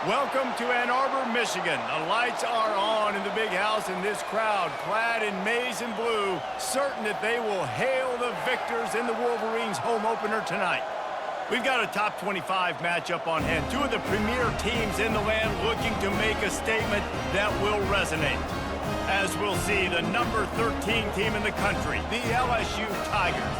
Welcome to Ann Arbor, Michigan. The lights are on in the big house, and this crowd, clad in maize and blue, certain that they will hail the victors in the Wolverines home opener tonight. We've got a top 25 matchup on hand. Two of the premier teams in the land looking to make a statement that will resonate. As we'll see, the number 13 team in the country, the LSU Tigers,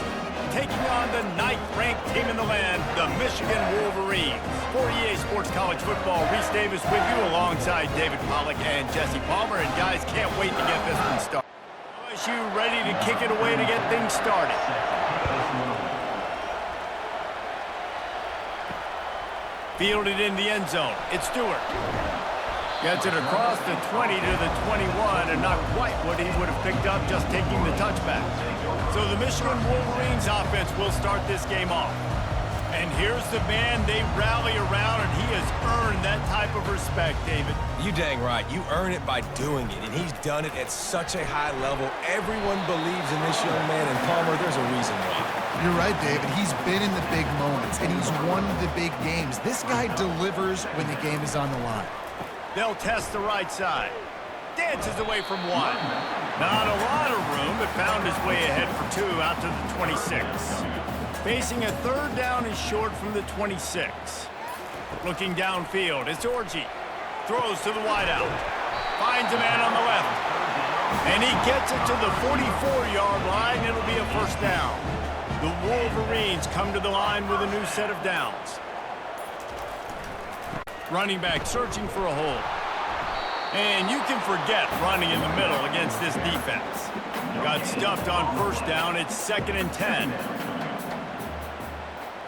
taking on the 9th-ranked team in the land, the Michigan Wolverines. For EA Sports College Football, Reese Davis with you alongside David Pollack and Jesse Palmer. And guys, can't wait to get this one started. LSU ready to kick it away to get things started. Fielded in the end zone. It's Stewart. Gets it across the 20 to the 21, and not quite what he would have picked up just taking the touchback. So the Michigan Wolverines offense will start this game off. And here's the man they rally around, and he has earned that type of respect, David. You dang right. You earn it by doing it, and he's done it at such a high level. Everyone believes in this young man, and Palmer, there's a reason why. You're right, David. He's been in the big moments, and he's won the big games. This guy delivers when the game is on the line. They'll test the right side. Dances away from one. Not a lot of room, but found his way ahead for two out to the 26. Facing a third down and short from the 26. Looking downfield, it's Orji. Throws to the wideout. Finds a man on the left. And he gets it to the 44-yard line. It'll be a first down. The Wolverines come to the line with a new set of downs. Running back searching for a hole. And you can forget running in the middle against this defense. Got stuffed on first down. It's 2nd and 10.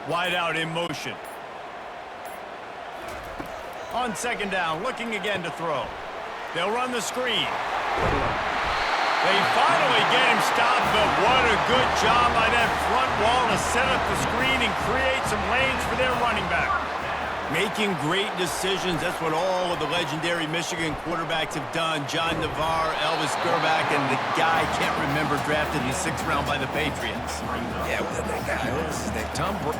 Wide out in motion. On second down, looking again to throw. They'll run the screen. They finally get him stopped, but what a good job by that front wall to set up the screen and create some lanes for their running back. Making great decisions, that's what all of the legendary Michigan quarterbacks have done. John Navarre, Elvis Gerbach, and the guy, can't remember, drafted in the 6th round by the Patriots. Yeah, that guy, what's his name?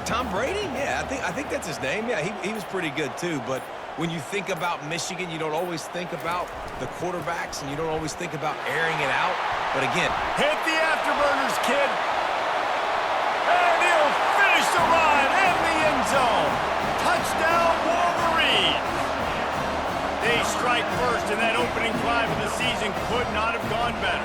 Tom Brady? Yeah, I think that's his name. Yeah, he was pretty good too, but when you think about Michigan, you don't always think about the quarterbacks, and you don't always think about airing it out. But again, hit the afterburners, kid. And he'll finish the run in the end zone. Touchdown, Wolverines! They strike first, and that opening drive of the season could not have gone better.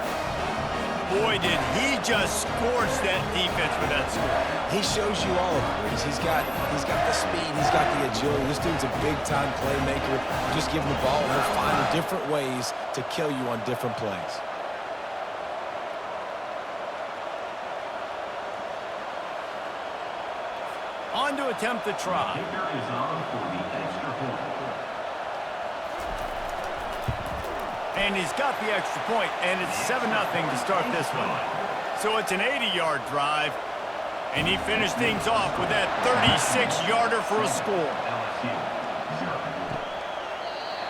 Boy, did he just scorch that defense with that score. he shows you all of it, Reese. He's got the speed, he's got the agility. This dude's a big-time playmaker. Just give him the ball, and he'll find different ways to kill you on different plays. On to attempt the try. And he's got the extra point, and it's 7-0 to start this one. So it's an 80-yard drive, and he finished things off with that 36-yarder for a score.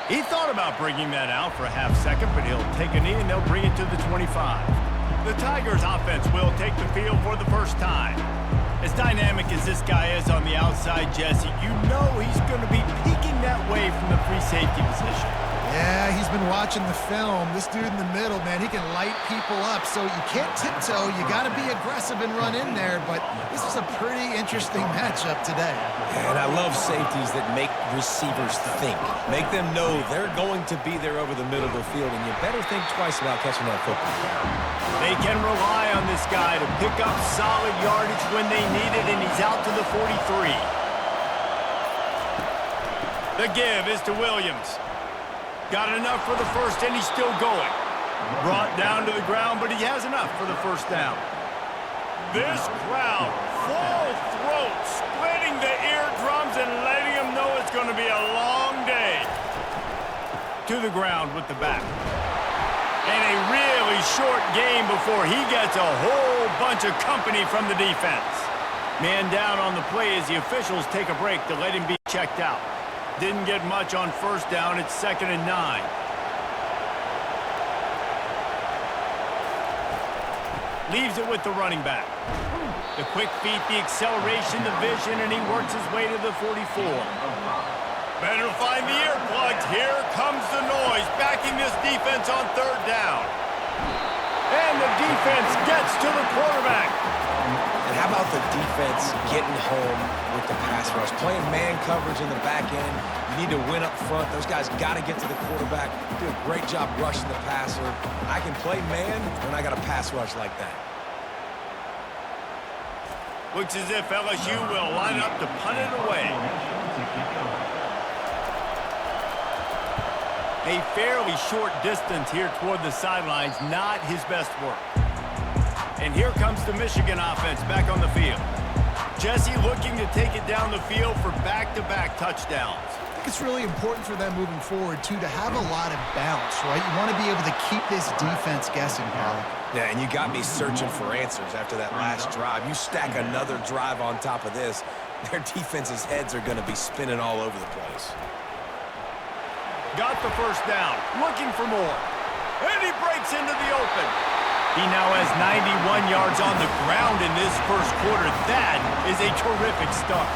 He thought about bringing that out for a half second, but he'll take a knee, and they'll bring it to the 25. The Tigers' offense will take the field for the first time. As dynamic as this guy is on the outside, Jesse, you know he's going to be peeking that way from the free safety position. Yeah, he's been watching the film. This dude in the middle, man, he can light people up. So you can't tiptoe. You got to be aggressive and run in there. But this is a pretty interesting matchup today. And I love safeties that make receivers think. Make them know they're going to be there over the middle of the field, and you better think twice about catching that football. They can rely on this guy to pick up solid yardage when they need it, and he's out to the 43. The give is to Williams. Got enough for the first, and he's still going. Brought down to the ground, but he has enough for the first down. This crowd, full throat, splitting the eardrums and letting them know it's going to be a long day. To the ground with the back. And a really short game before he gets a whole bunch of company from the defense. Man down on the play as the officials take a break to let him be checked out. Didn't get much on first down. It's 2nd and 9. Leaves it with the running back. The quick feet, the acceleration, the vision, and he works his way to the 44. Better find the earplugs. Here comes the noise, backing this defense on third down. And the defense gets to the quarterback. And how about the defense getting home with the pass rush? Playing man coverage in the back end. You need to win up front. Those guys got to get to the quarterback. Do a great job rushing the passer. I can play man when I got a pass rush like that. Looks as if LSU will line up to punt it away. A fairly short distance here toward the sidelines, not his best work. And here comes the Michigan offense back on the field. Jesse looking to take it down the field for back-to-back touchdowns. I think it's really important for them moving forward, too, to have a lot of bounce, right? You want to be able to keep this defense guessing, Pollock. Yeah, and you got me searching for answers after that last drive. You stack another drive on top of this, their defense's heads are going to be spinning all over the place. Got the first down, looking for more. And he breaks into the open. He now has 91 yards on the ground in this first quarter. That is a terrific start.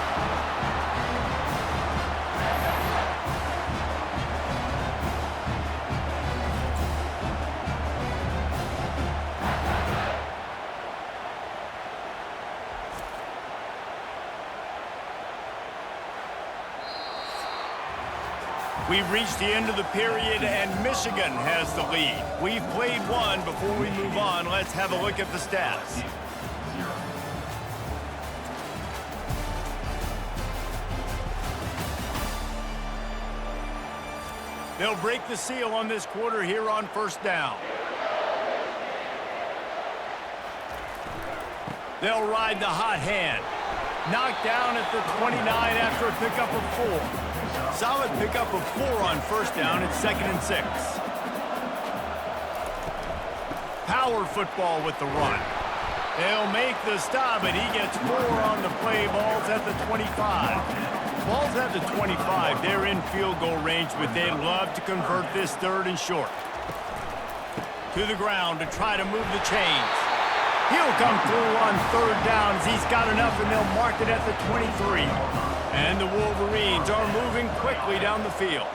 We've reached the end of the period, and Michigan has the lead. We've played one. Before we move on, let's have a look at the stats. They'll break the seal on this quarter here on first down. They'll ride the hot hand. Knocked down at the 29 after a pickup of 4. Solid pickup of 4 on first down. It's 2nd and 6. Power football with the run. They'll make the stop, and he gets 4 on the play. Ball's at the 25. Ball's at the 25. They're in field goal range, but they'd love to convert this 3rd and short. To the ground to try to move the chains. He'll come through on 3rd down as he's got enough, and they'll mark it at the 23. And the Wolverines are moving quickly down the field.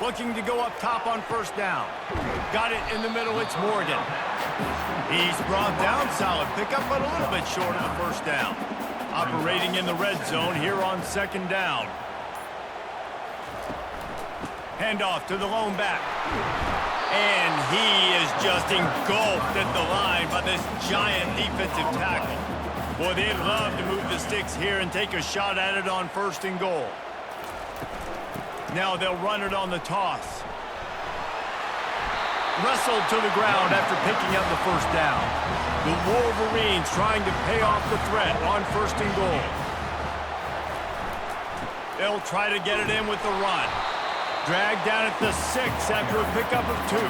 Looking to go up top on first down. Got it in the middle, it's Morgan. He's brought down, solid pickup, but a little bit short of the first down. Operating in the red zone here on 2nd down. Handoff to the lone back. And he is just engulfed at the line by this giant defensive tackle. Boy, they'd love to move the sticks here and take a shot at it on 1st and goal. Now they'll run it on the toss. Wrestled to the ground after picking up the first down. The Wolverines trying to pay off the threat on 1st and goal. They'll try to get it in with the run. Dragged down at the 6 after a pickup of 2.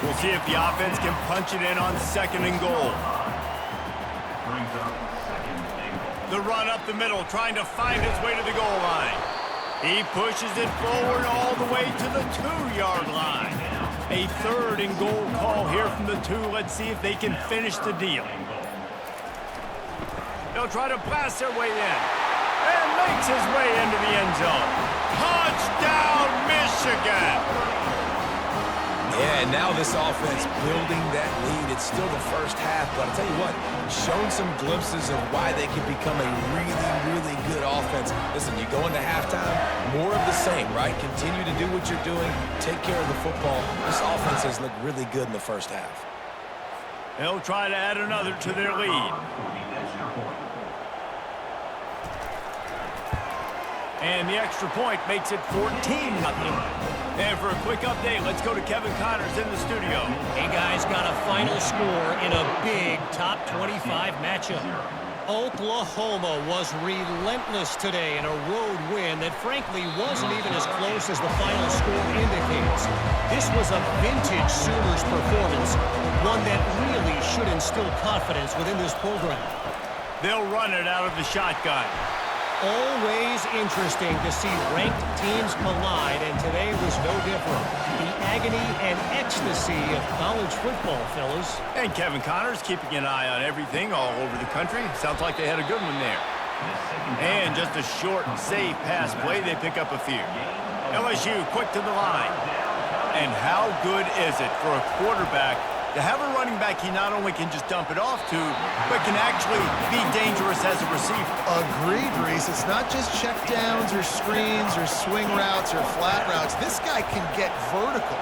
We'll see if the offense can punch it in on 2nd and goal. The run up the middle, trying to find its way to the goal line. He pushes it forward all the way to the 2-yard line. A 3rd and goal call here from the 2. Let's see if they can finish the deal. They'll try to blast their way in. And makes his way into the end zone. Touchdown, Michigan! Yeah, and now this offense building that lead. It's still the first half, but I'll tell you what, shown some glimpses of why they can become a really, really good offense. Listen, you go into halftime, more of the same, right? Continue to do what you're doing, take care of the football. This offense has looked really good in the first half. They'll try to add another to their lead. And the extra point makes it 14-0. And for a quick update, let's go to Kevin Connors in the studio. Hey, guys, got a final score in a big top 25 matchup. Oklahoma was relentless today in a road win that frankly wasn't even as close as the final score indicates. This was a vintage Sooners performance, one that really should instill confidence within this program. They'll run it out of the shotgun. Always interesting to see ranked teams collide, and today was no different. The agony and ecstasy of college football, fellas. And Kevin Connors keeping an eye on everything all over the country. Sounds like they had a good one there. And just a short, safe pass play, they pick up a few. LSU quick to the line. And how good is it for a quarterback to have a running back he not only can just dump it off to, but can actually be dangerous as a receiver? Agreed, Reese. It's not just checkdowns or screens or swing routes or flat routes. This guy can get vertical.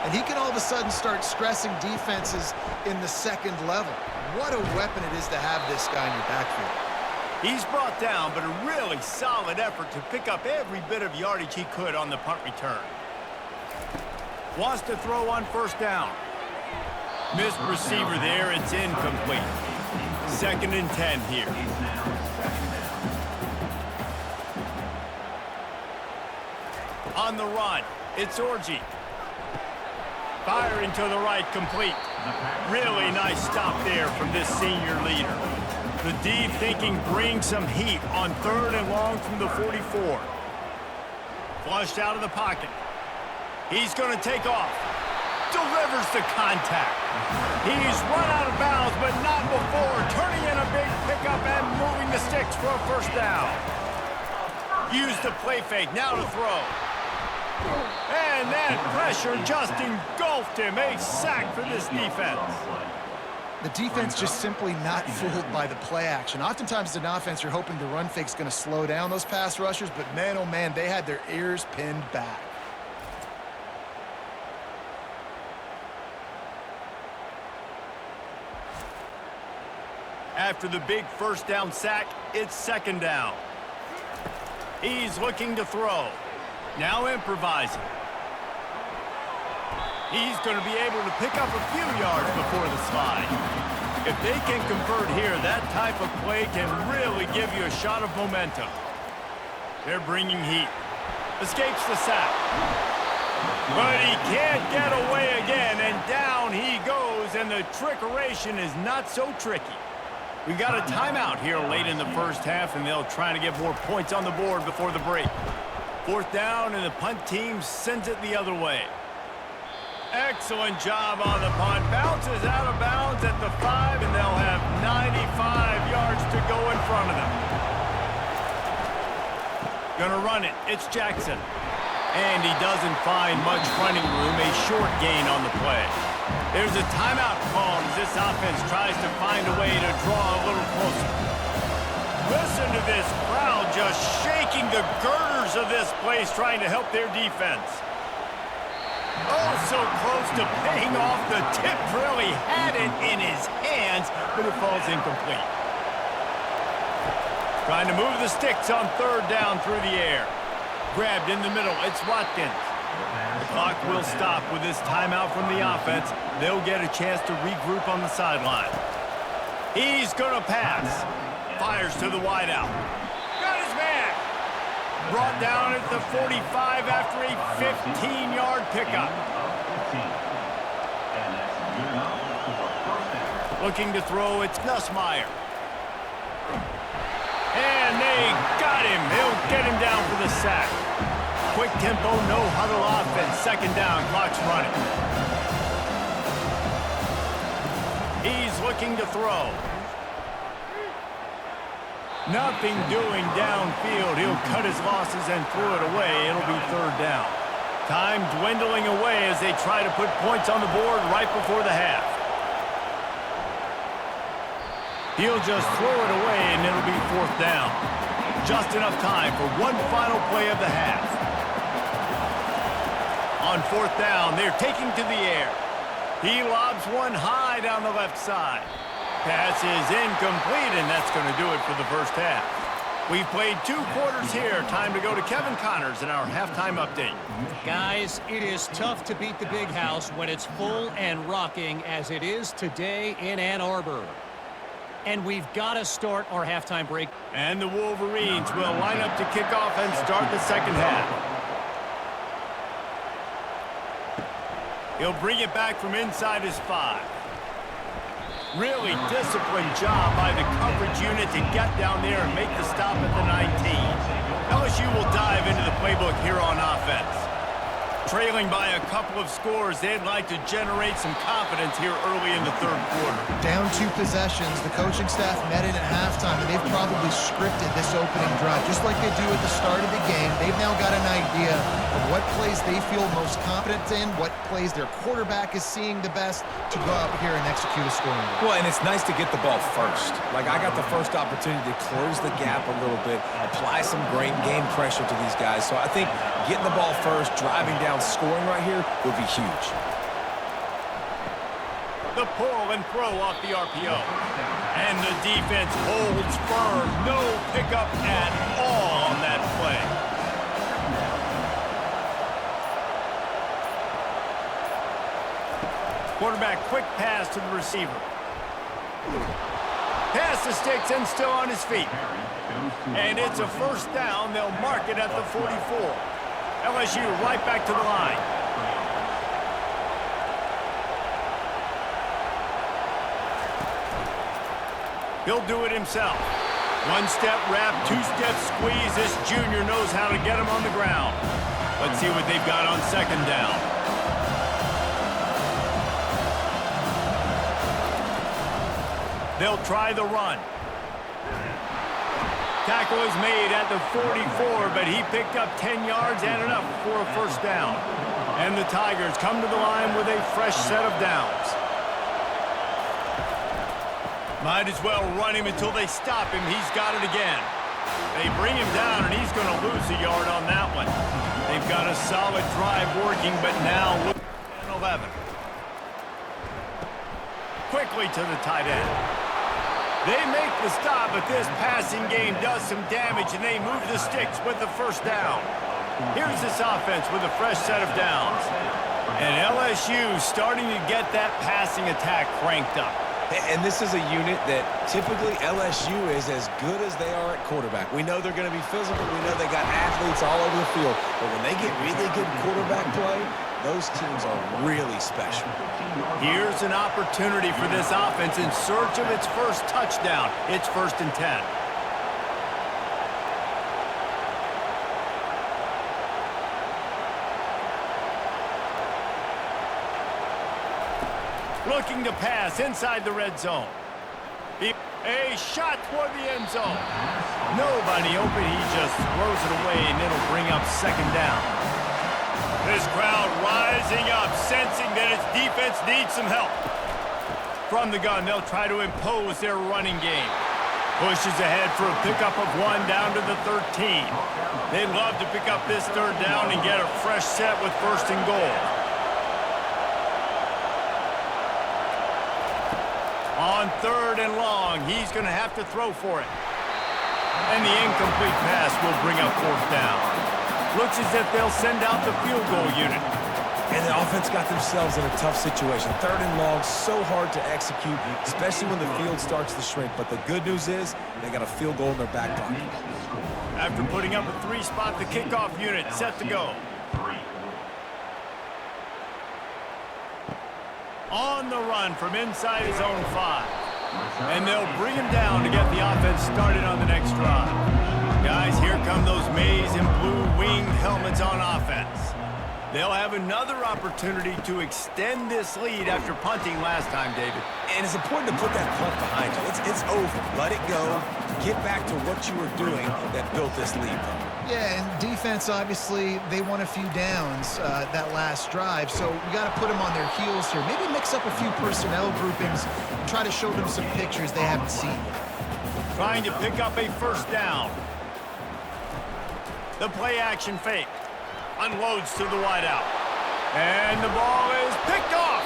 And he can all of a sudden start stressing defenses in the second level. What a weapon it is to have this guy in your backfield. He's brought down, but a really solid effort to pick up every bit of yardage he could on the punt return. Wants to throw on first down. Missed receiver there, it's incomplete. 2nd and 10 here. On the run, it's Orji. Firing to the right, complete. Really nice stop there from this senior leader. The deep thinking brings some heat on 3rd and long from the 44. Flushed out of the pocket. He's going to take off. Delivers the contact. He's run out of bounds, but not before turning in a big pickup and moving the sticks for a first down. Use the play fake, now to throw. And that pressure just engulfed him. A sack for this defense. The defense just simply not fooled by the play action. Oftentimes as an offense, you're hoping the run fake's going to slow down those pass rushers, but man, oh man, they had their ears pinned back. After the big first down sack, it's 2nd down. He's looking to throw. Now improvising. He's going to be able to pick up a few yards before the slide. If they can convert here, that type of play can really give you a shot of momentum. They're bringing heat. Escapes the sack. But he can't get away again, and down he goes, and the trickeration is not so tricky. We got a timeout here late in the first half, and they'll try to get more points on the board before the break. 4th down, and the punt team sends it the other way. Excellent job on the punt. Bounces out of bounds at the 5, and they'll have 95 yards to go in front of them. Gonna run it. It's Jackson. And he doesn't find much running room. A short gain on the play. There's a timeout called as this offense tries to find a way to draw a little closer. Listen to this crowd just shaking the girders of this place trying to help their defense. Oh, so close to paying off. The tip really had it in his hands, but it falls incomplete. Trying to move the sticks on 3rd down through the air. Grabbed in the middle, it's Watkins. The clock will stop with this timeout from the offense. They'll get a chance to regroup on the sideline. He's gonna pass. Fires to the wideout. Got his man. Brought down at the 45 after a 15-yard pickup. Looking to throw, it's Nussmeier. And they got him. He'll get him down for the sack. Quick tempo, no huddle offense. 2nd down, clock's running. He's looking to throw. Nothing doing downfield. He'll cut his losses and throw it away. It'll be 3rd down. Time dwindling away as they try to put points on the board right before the half. He'll just throw it away, and it'll be 4th down. Just enough time for one final play of the half. On 4th down, they're taking to the air. He lobs one high down the left side. Pass is incomplete, and that's going to do it for the first half. We've played 2 quarters here. Time to go to Kevin Connors in our halftime update. Guys, it is tough to beat the Big House when it's full and rocking as it is today in Ann Arbor. And we've got to start our halftime break. And the Wolverines will line up to kick off and start the second half. He'll bring it back from inside his 5. Really disciplined job by the coverage unit to get down there and make the stop at the 19. LSU will dive into the playbook here on offense. Trailing by a couple of scores, they'd like to generate some confidence here early in the third quarter. Down 2 possessions, the coaching staff met in at halftime, and they've probably scripted this opening drive. Just like they do at the start of the game, they've now got an idea of what plays they feel most confident in, what plays their quarterback is seeing the best to go out here and execute a scoring drive. Well, and it's nice to get the ball first. Like, I got the first opportunity to close the gap a little bit, apply some great game pressure to these guys. So I think getting the ball first, driving down, scoring right here would be huge. The pull and throw off the RPO. And the defense holds firm. No pickup at all on that play. Quarterback quick pass to the receiver. Pass the sticks and still on his feet. And it's a first down. They'll mark it at the 44. LSU right back to the line. He'll do it himself. One-step wrap, two-step squeeze. This junior knows how to get him on the ground. Let's see what they've got on second down. They'll try the run. Tackle is made at the 44, but he picked up 10 yards and enough for a first down. And the Tigers come to the line with a fresh set of downs. Might as well run him until they stop him. He's got it again. They bring him down, and he's going to lose a yard on that one. They've got a solid drive working, but now look at 11. Quickly to the tight end. They make the stop, but this passing game does some damage, and they move the sticks with the first down. Here's this offense with a fresh set of downs. And LSU starting to get that passing attack cranked up. And this is a unit that typically LSU is as good as they are at quarterback. We know they're going to be physical. We know they got athletes all over the field. But when they get really good quarterback play, those teams are really special. Here's an opportunity for this offense in search of its first touchdown. It's 1st and 10. Looking to pass inside the red zone. A shot toward the end zone. Nobody open. He just throws it away, and it'll bring up second down. This crowd rising up, sensing that its defense needs some help. From the gun, they'll try to impose their running game. Pushes ahead for a pickup of 1 down to the 13. They'd love to pick up this third down and get a fresh set with 1st and goal. On 3rd and long, he's going to have to throw for it. And the incomplete pass will bring up 4th down. Looks as if they'll send out the field goal unit. And the offense got themselves in a tough situation. 3rd and long, so hard to execute, especially when the field starts to shrink. But the good news is they got a field goal in their back pocket. After putting up a 3-spot, the kickoff unit set to go. On the run from inside his own 5. And they'll bring him down to get the offense started on the next drive. Guys, here come those maize and blue winged helmets on offense. They'll have another opportunity to extend this lead after punting last time, David. And it's important to put that punt behind you. It's over. Let it go. Get back to what you were doing that built this lead. Yeah, and defense, obviously, they won a few downs that last drive, so we got to put them on their heels here. Maybe mix up a few personnel groupings and try to show them some pictures they haven't seen. Trying to pick up a first down. The play action fake. Unloads to the wideout. And the ball is picked off.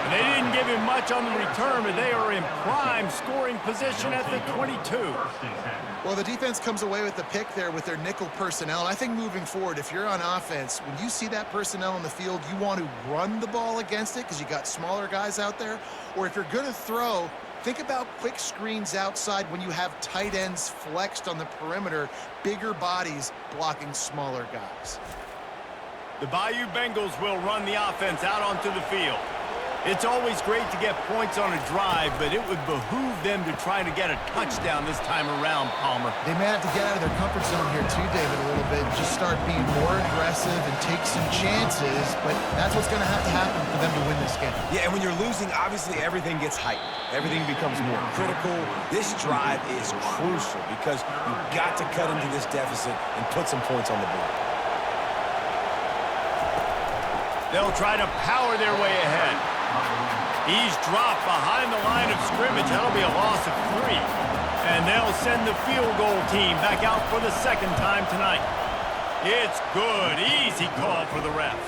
And they didn't give him much on the return, but they are in prime scoring position at the 22. Well, the defense comes away with the pick there with their nickel personnel. And I think moving forward, if you're on offense, when you see that personnel on the field, you want to run the ball against it because you got smaller guys out there. Or if you're going to throw, think about quick screens outside when you have tight ends flexed on the perimeter, bigger bodies blocking smaller guys. The Bayou Bengals will run the offense out onto the field. It's always great to get points on a drive, but it would behoove them to try to get a touchdown this time around, Palmer. They may have to get out of their comfort zone here too, David, a little bit, and just start being more aggressive and take some chances, but that's what's going to have to happen for them to win this game. Yeah, and when you're losing, obviously everything gets heightened. Everything becomes more critical. This drive is crucial because you've got to cut into this deficit and put some points on the board. They'll try to power their way ahead. He's dropped behind the line of scrimmage. That'll be a loss of 3. And they'll send the field goal team back out for the second time tonight. It's good. Easy call for the refs.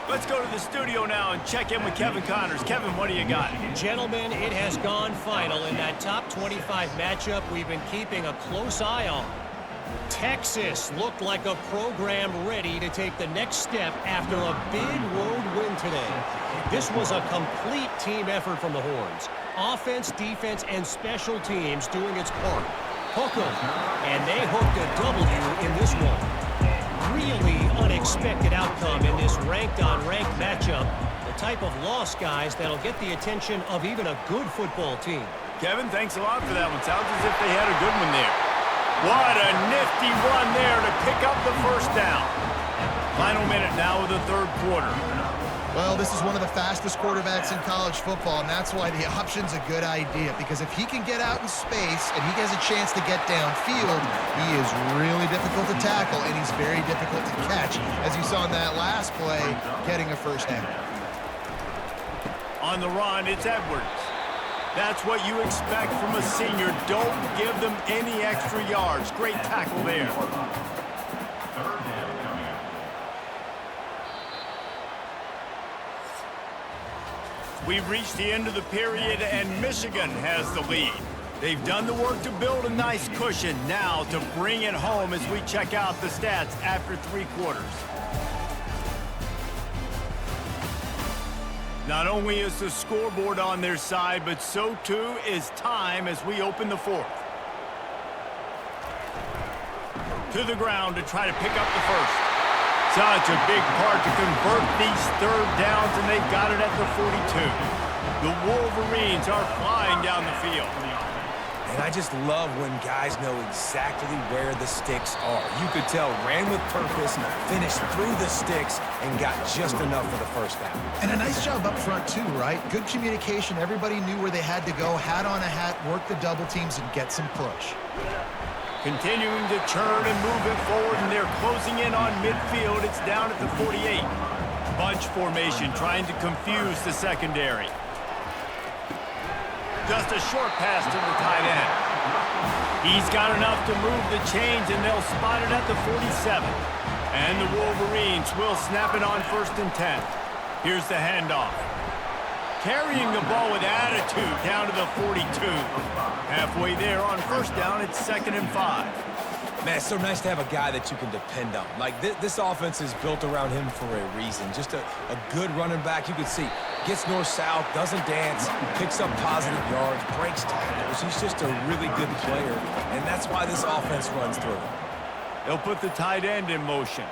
Let's go to the studio now and check in with Kevin Connors. Kevin, what do you got? Gentlemen, it has gone final in that top 25 matchup we've been keeping a close eye on. Texas looked like a program ready to take the next step after a big road win today. This was a complete team effort from the Horns. Offense, defense, and special teams doing its part. Hook 'em, and they hooked a W in this one. Really unexpected outcome in this ranked-on-ranked matchup. The type of loss, guys, that'll get the attention of even a good football team. Kevin, thanks a lot for that one. Sounds as if they had a good one there. What a nifty run there to pick up the first down. Final minute now of the third quarter. Well, this is one of the fastest quarterbacks in college football, and that's why the option's a good idea, because if he can get out in space and he has a chance to get downfield, he is really difficult to tackle, and he's very difficult to catch, as you saw in that last play, getting a first down. On the run, it's Edwards. That's what you expect from a senior. Don't give them any extra yards. Great tackle there. We've reached the end of the period, and Michigan has the lead. They've done the work to build a nice cushion. Now to bring it home as we check out the stats after 3 quarters. Not only is the scoreboard on their side, but so too is time as we open the fourth. To the ground to try to pick up the first. Such a big part to convert these third downs, and they've got it at the 42. The Wolverines are flying down the field. And I just love when guys know exactly where the sticks are. You could tell, ran with purpose, finished through the sticks, and got just enough for the first down. And a nice job up front too, right? Good communication. Everybody knew where they had to go, hat on a hat, work the double teams, and get some push. Continuing to churn and move it forward, and they're closing in on midfield. It's down at the 48. Bunch formation trying to confuse the secondary. Just a short pass to the tight end. He's got enough to move the chains, and they'll spot it at the 47. And the Wolverines will snap it on 1st and 10. Here's the handoff. Carrying the ball with attitude down to the 42. Halfway there on 1st down, it's 2nd and 5. Man, it's so nice to have a guy that you can depend on. Like, this offense is built around him for a reason. Just a good running back. You can see, gets north-south, doesn't dance, picks up positive yards, breaks tackles. He's just a really good player, and that's why this offense runs through. They'll put the tight end in motion.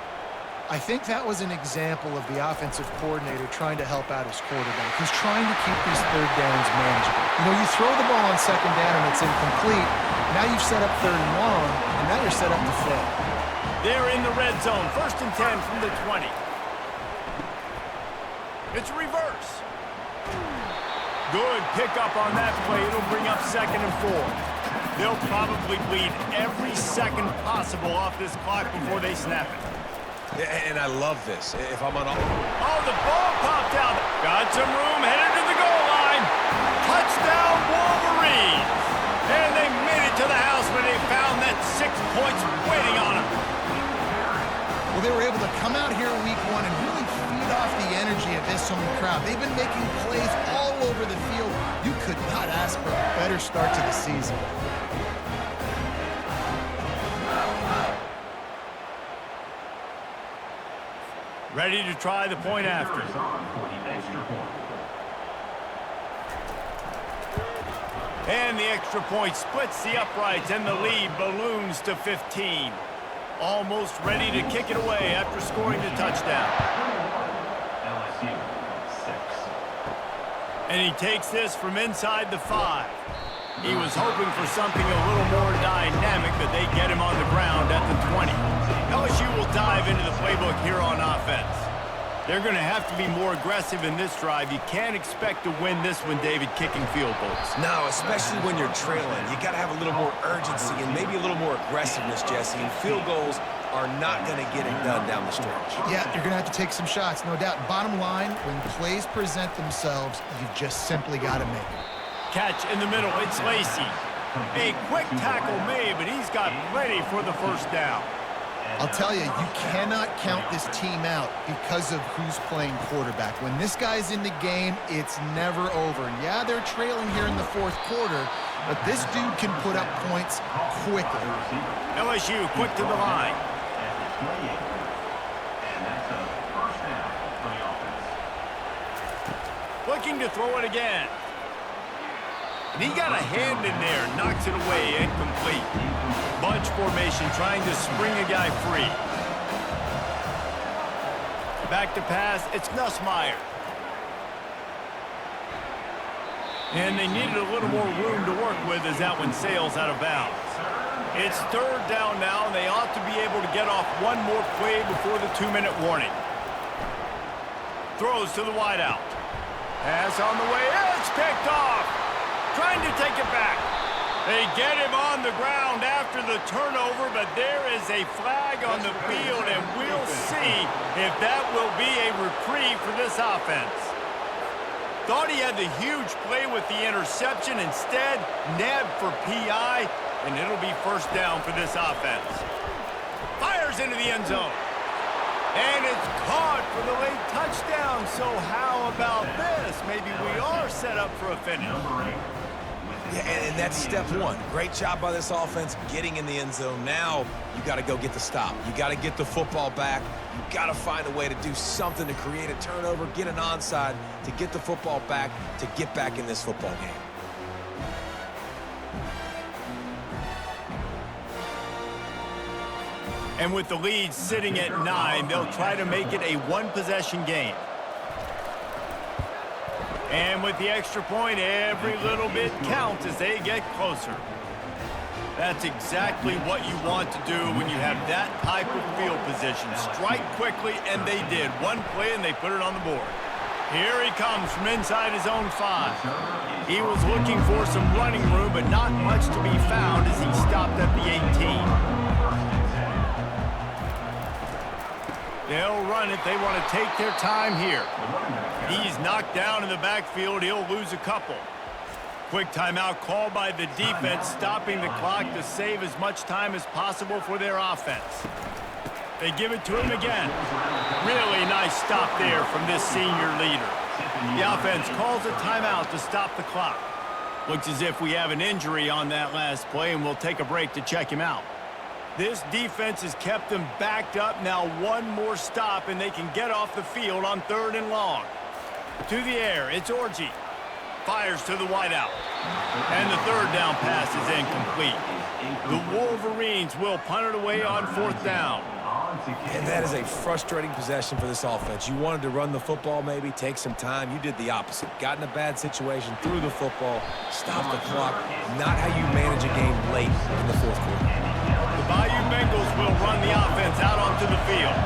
I think that was an example of the offensive coordinator trying to help out his quarterback. He's trying to keep these third downs manageable. You know, you throw the ball on 2nd down and it's incomplete. Now you've set up 3rd and long, and now you're set up to fail. They're in the red zone. 1st and 10 from the 20. It's reverse. Good pickup on that play. It'll bring up 2nd and 4. They'll probably bleed every second possible off this clock before they snap it. And I love this. If I'm on... Oh, the ball popped out. Got some room, headed to the goal line. Touchdown, Wolverines. And they made it to the house when they found that 6 points waiting on them. Well, they were able to come out here week 1 and really feed off the energy of this home crowd. They've been making plays all over the field. You could not ask for a better start to the season. Ready to try the point after. And the extra point splits the uprights, and the lead balloons to 15. Almost ready to kick it away after scoring the touchdown. LSU 6. And he takes this from inside the 5. He was hoping for something a little more dynamic, but they get him on the ground at the 20. LSU will dive into the playbook here on offense. They're going to have to be more aggressive in this drive. You can't expect to win this one, David, kicking field goals. No, especially when you're trailing. You got to have a little more urgency and maybe a little more aggressiveness, Jesse. And field goals are not going to get it done down the stretch. Yeah, you're going to have to take some shots, no doubt. Bottom line, when plays present themselves, you've just simply got to make it. Catch in the middle. It's Lacey. A quick tackle made, but he's got plenty for the first down. I'll tell you, you cannot count this team out because of who's playing quarterback. When this guy's in the game, it's never over. And yeah, they're trailing here in the fourth quarter, but this dude can put up points quickly. LSU quick to the line. Looking to throw it again. And he got a hand in there, knocks it away, incomplete. Bunch formation trying to spring a guy free. Back to pass, it's Nussmeier. And they needed a little more room to work with as that one sails out of bounds. It's third down now, and they ought to be able to get off one more play before the 2-minute warning. Throws to the wideout. Pass on the way, it's picked off. Trying to take it back. They get him on the ground after the turnover, but there is a flag on the field, and we'll see if that will be a reprieve for this offense. Thought he had the huge play with the interception. Instead, nabbed for PI, and it'll be first down for this offense. Fires into the end zone. And it's caught for the late touchdown. So how about this? Maybe we are set up for a finish. Yeah, and that's step one. Great job by this offense getting in the end zone. Now you got to go get the stop. You got to get the football back. You got to find a way to do something to create a turnover, get an onside, to get the football back, to get back in this football game. And with the lead sitting at 9, they'll try to make it a one-possession game. And with the extra point, every little bit counts as they get closer. That's exactly what you want to do when you have that type of field position. Strike quickly, and they did. One play, and they put it on the board. Here he comes from inside his own 5. He was looking for some running room, but not much to be found as he stopped at the 18. They'll run it. They want to take their time here. He's knocked down in the backfield. He'll lose a couple. Quick timeout called by the defense, stopping the clock to save as much time as possible for their offense. They give it to him again. Really nice stop there from this senior leader. The offense calls a timeout to stop the clock. Looks as if we have an injury on that last play, and we'll take a break to check him out. This defense has kept them backed up. Now one more stop, and they can get off the field on 3rd and long. To the air, it's Orji. Fires to the wideout. And the 3rd down pass is incomplete. The Wolverines will punt it away on 4th down. And that is a frustrating possession for this offense. You wanted to run the football, maybe take some time. You did the opposite. Got in a bad situation, threw the football, stopped the clock. Not how you manage a game late in the 4th quarter. The Bayou Bengals will run the offense out onto the field.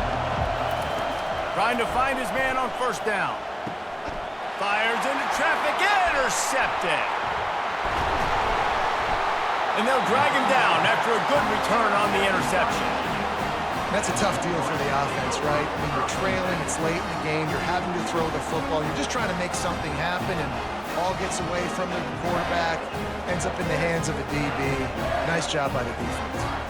Trying to find his man on 1st down. Fires into traffic, intercepted. And they'll drag him down after a good return on the interception. That's a tough deal for the offense, right? I mean, you're trailing, it's late in the game, you're having to throw the football, you're just trying to make something happen, and all gets away from the quarterback, ends up in the hands of a DB. Nice job by the defense.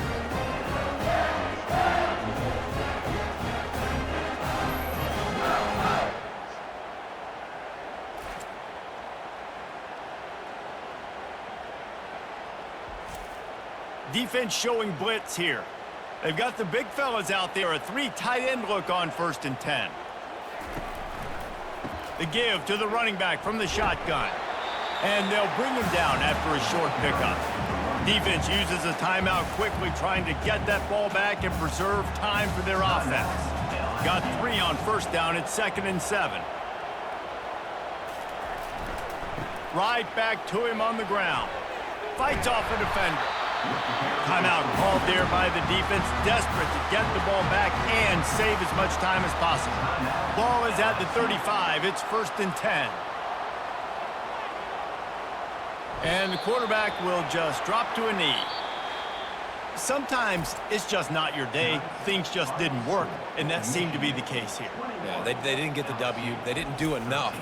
Defense showing blitz here. They've got the big fellas out there, a 3 tight end look on 1st and 10. The give to the running back from the shotgun. And they'll bring him down after a short pickup. Defense uses a timeout quickly, trying to get that ball back and preserve time for their offense. Got 3 on 1st down at 2nd and 7. Right back to him on the ground. Fights off a defender. Timeout called there by the defense, desperate to get the ball back and save as much time as possible. Ball is at the 35. It's 1st and 10. And the quarterback will just drop to a knee. Sometimes it's just not your day. Things just didn't work, and that seemed to be the case here. Yeah, they didn't get the W. They didn't do enough.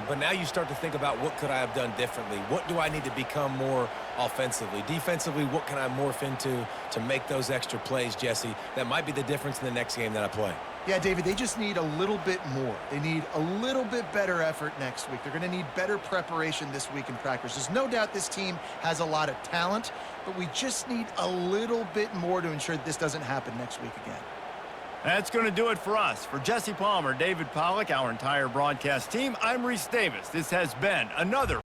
But now you start to think about what could I have done differently? What do I need to become more offensively? Defensively, what can I morph into to make those extra plays, Jesse? That might be the difference in the next game that I play. Yeah, David, they just need a little bit more. They need a little bit better effort next week. They're going to need better preparation this week in practice. There's no doubt this team has a lot of talent, but we just need a little bit more to ensure that this doesn't happen next week again. That's going to do it for us. For Jesse Palmer, David Pollack, our entire broadcast team, I'm Reese Davis. This has been another